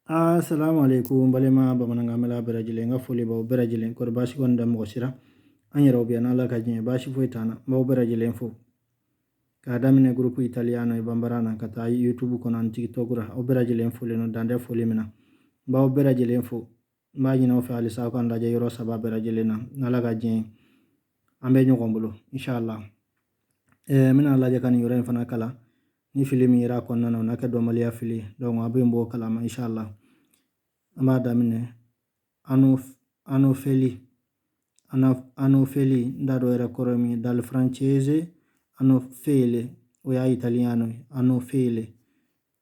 Assalamu alaikum balema bamananga mala berajile nga foli ba berajile ko bashi wanda mo sira anyira obi na la kajin bashi foitana ba berajile fo ka damine groupe italiano e bambarana kata youtube ko nan tiktok ra o berajile fo le no dande foli mina ba berajile fo ma nyina o fa ali sa ko ndaje yoro saba berajile na la kajin ambe nyogombolo inshallah mina la kan yoro fana kala ni filimi ira ko nana na ka do maliya fili donc abe mbo kala ma inshallah ama damine anofeli ndado era koromi dal francese anofele o ya italiano anofele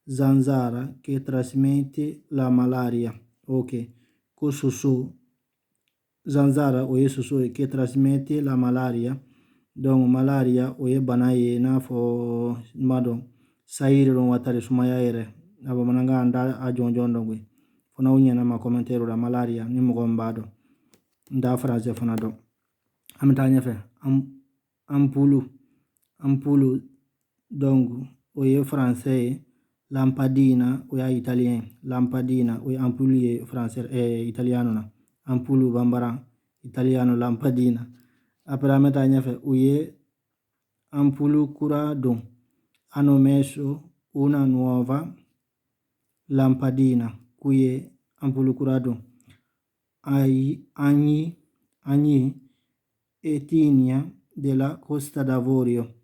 zanzara che trasmette la malaria ok kususu zanzara o ye susu che trasmette la malaria donc malaria o ye bana ye n'a fɔ mado sayiri don watari sumaya yɛrɛ a bamanankan anda a jɔnjɔn dɔn koyi fana u ɲɛna ma commentaire la malaria ni mɔgɔ min b'a dɔn n t'a français fana dɔn an bɛ taa ɲɛfɛ ampulu donc o ye français ye lampadina o y'a italien lampadina o ye ampulu ye français italiano na ampulu bambara italiano lampadina après an bɛ taa ɲɛfɛ o ye ampulu kura don hanno messo una nuova lampadina qui è ampulu curado agni etnia della Costa d'Avorio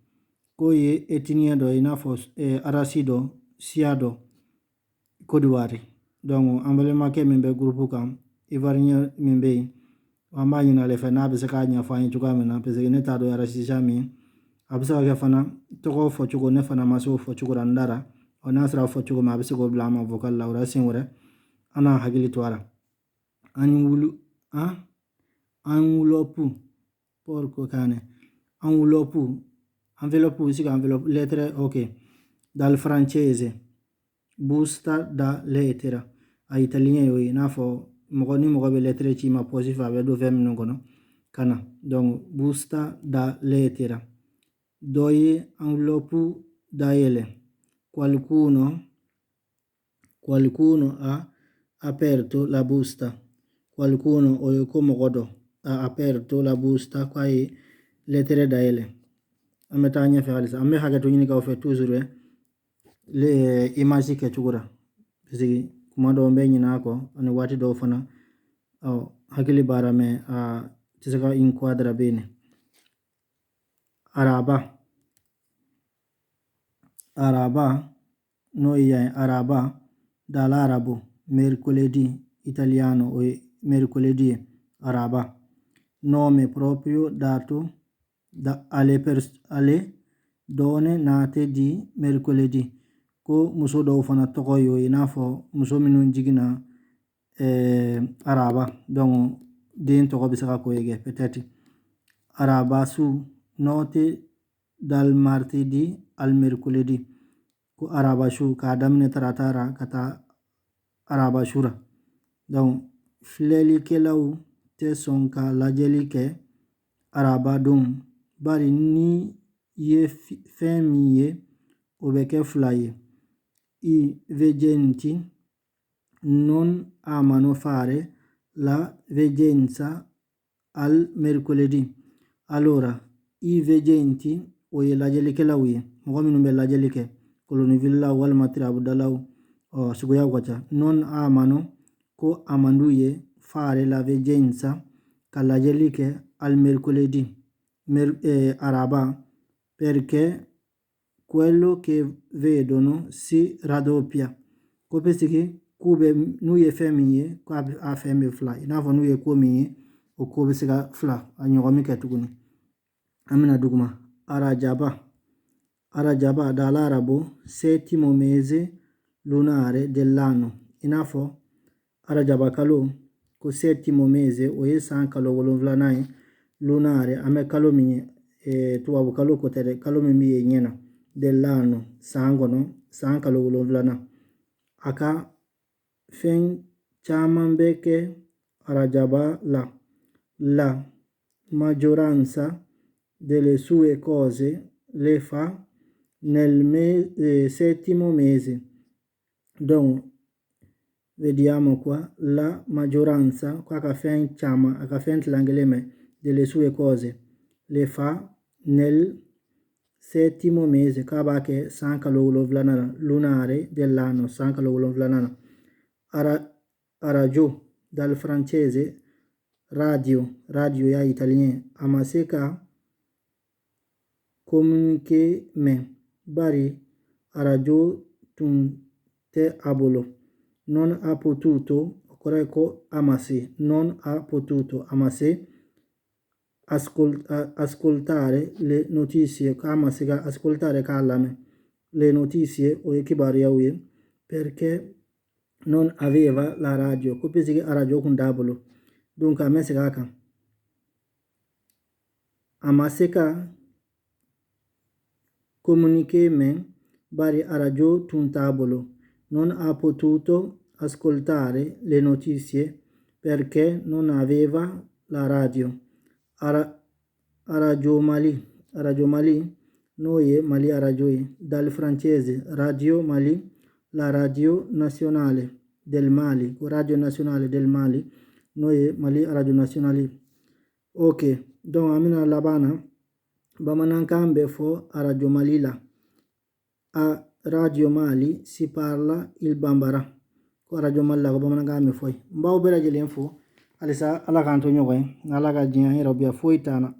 qui è etnia do inafo arasido siado Côte donc ambalema ke min be groupe kam ivarien min be amba nyina le fa na be se ka nya fa yin tuka min na pe se ne ta do arasisa min abisa ke fana togo fo chugo ne fana maso fo chugo randara ona sra fo chugo ma abisa go blama vocal laura sin wore ana hagili twara enveloppe porco cane enveloppe si enveloppe lettere ok dal francese busta da lettera a italien yo na fo mo ni mo be lettere ci ma posi fa be do vem no gono kana donc busta da lettera doi enveloppe da ele qualcuno ha aperto la busta qualcuno o come godo ha aperto la busta qua è lettere da ele a metà nya fa alisa a me haga to ni ka fe toujours le image ke chugura bisi kuma do be nyina ko ani wati do fana o hakili bara me a tisaka inquadra bene araba noi araba dall'arabo mercoledì italiano o mercoledì araba nome proprio dato alle donne nate di mercoledì ko muso dɔw fana tɔgɔ yo i n'a fɔ muso minnu jigina araba donc den tɔgɔ bɛ se ka ko ye peut-être araba su note dal martedì al mercoledì ko araba su k'a daminɛ tarata ra ka taa araba su ra donc filɛlikɛlaw tɛ sɔn ka lajɛli kɛ araba don bari ni ye fɛn min ye o bɛ kɛ fila ye i veggenti non amano fare la veggenza al mercoledì allora i veggenti o ye lajɛlikɛlaw ye mɔgɔ minnu bɛ lajɛli kɛ kolonivillaw walima tirabudalaw suguyaw ka ca non amano ko amandu ye fare la veggenza ka lajɛli kɛ al mercoledì araba perché quello che vedono si raddoppia ko pesiki kube n'u ye fɛn min ye ko a fɛn bɛ fila i n'a fɔ n'u ye ko min ye o ko bɛ se ka fila a ɲɔgɔn min kɛ tuguni an bɛna duguma arajaba dall'arabo settimo mese lunare dell'anno i n'a fɔ arajaba kalo ko settimo mese o ye san kalo 7 ye lunare an bɛ kalo min ye tubabu kalo ko tɛ dɛ kalo min bɛ ye ɲɛna dell'anno san kɔnɔ san kalo 7 a ka fɛn caman bɛ kɛ arajaba la maggioranza delle sue cose le fa nel settimo mese donc vediamo qua, la maggioranza, qua che fa l'angleme delle sue cose, le fa nel settimo mese, kaba ke sanka loglovlanana, lunare dell'anno, sanka loglovlanana. Radio, dal francese radio, radio ya italien, amaseka communique me, bari radio tun te abolo. Non ha potuto, corretto, amase, non ha potuto, amase, ascoltare le notizie, amase, ascoltare calame, le notizie o ekibaria perché non aveva la radio, copia che a radio con dabolo. Dunque a me si caca. Amaseka comunique me, bari a radio tun tabolo. Non ha potuto ascoltare le notizie perché non aveva la radio. Radio Mali, noi Mali a radio, dal francese Radio Mali, la radio nazionale del Mali, radio nazionale del Mali, noi Mali a radio nazionale. Ok, donc amina labana, bamanankan bɛ fɔ a radio Mali la. A Radio Mali si parla il Bambara. Ko Radio Mali la ko bamanankan bɛ fɔ yen. N b'aw bɛɛ lajɛlen fo. Halisa Ala k'an to ɲɔgɔn ye. N'Ala ka diɲɛ an yɛrɛ bɛ foyi t'an na.